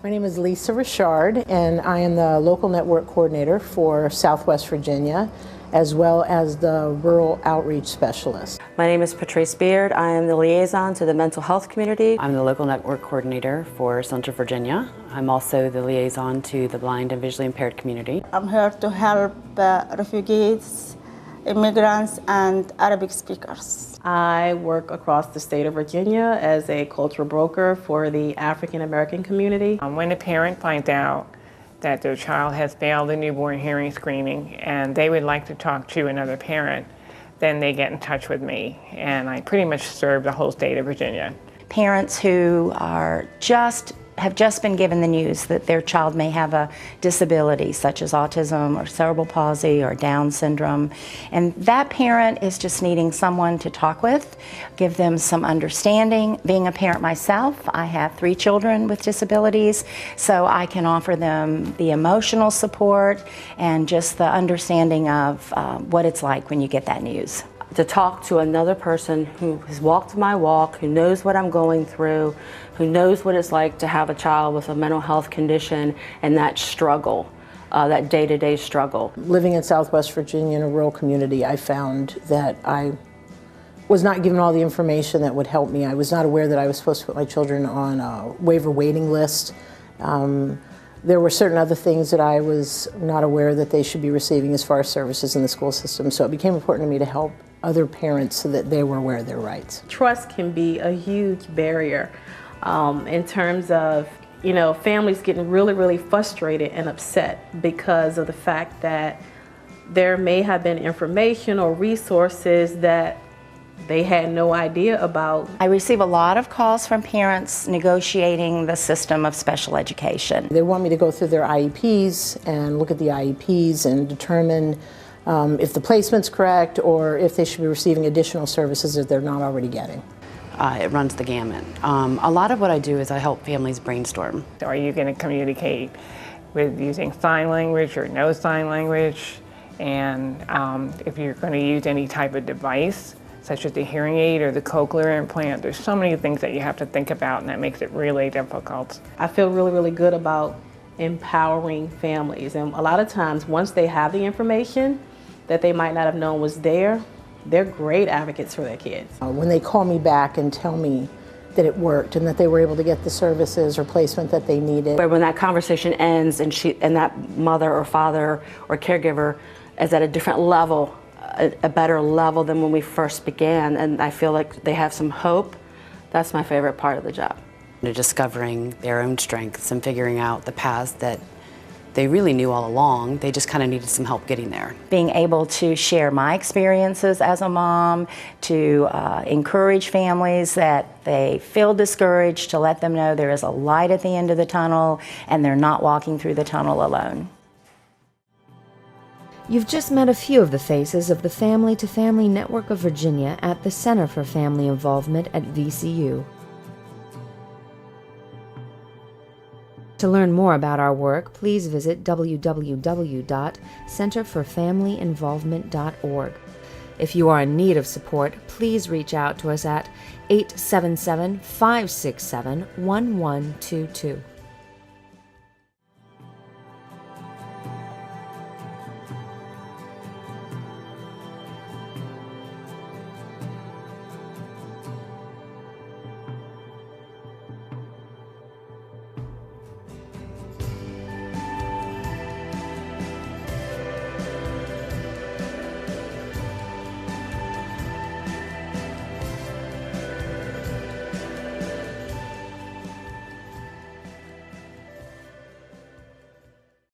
My name is Lisa Richard, and I am the local network coordinator for Southwest Virginia, as well as the rural outreach specialist. My name is Patrice Beard. I am the liaison to the mental health community. I'm the local network coordinator for Central Virginia. I'm also the liaison to the blind and visually impaired community. I'm here to help refugees, immigrants, and Arabic speakers. I work across the state of Virginia as a cultural broker for the African American community. When a parent finds out that their child has failed the newborn hearing screening and they would like to talk to another parent, then they get in touch with me, and I pretty much serve the whole state of Virginia. Parents who have just been given the news that their child may have a disability such as autism or cerebral palsy or Down syndrome, and that parent is just needing someone to talk with, give them some understanding. Being a parent myself, I have 3 children with disabilities, so I can offer them the emotional support and just the understanding of what it's like when you get that news. To talk to another person who has walked my walk, who knows what I'm going through, who knows what it's like to have a child with a mental health condition and that struggle, that day-to-day struggle. Living in Southwest Virginia in a rural community, I found that I was not given all the information that would help me. I was not aware that I was supposed to put my children on a waiver waiting list. There were certain other things that I was not aware that they should be receiving as far as services in the school system, so it became important to me to help other parents so that they were aware of their rights. Trust can be a huge barrier in terms of, families getting really frustrated and upset because of the fact that there may have been information or resources that they had no idea about. I receive a lot of calls from parents negotiating the system of special education. They want me to go through their IEPs and look at the IEPs and determine if the placement's correct or if they should be receiving additional services that they're not already getting. It runs the gamut. A lot of what I do is I help families brainstorm. Are you going to communicate with using sign language or no sign language? And if you're going to use any type of device, such as the hearing aid or the cochlear implant, there's so many things that you have to think about, and that makes it really difficult. I feel really good about empowering families, and a lot of times once they have the information that they might not have known was there, they're great advocates for their kids. When they call me back and tell me that it worked and that they were able to get the services or placement that they needed. But when that conversation ends and that mother or father or caregiver is at a different level, a better level than when we first began, and I feel like they have some hope, that's my favorite part of the job. They're discovering their own strengths and figuring out the paths that they really knew all along. They just kind of needed some help getting there. Being able to share my experiences as a mom, to encourage families that they feel discouraged, to let them know there is a light at the end of the tunnel and they're not walking through the tunnel alone. You've just met a few of the faces of the Family to Family Network of Virginia at the Center for Family Involvement at VCU. To learn more about our work, please visit www.centerforfamilyinvolvement.org. If you are in need of support, please reach out to us at 877-567-1122.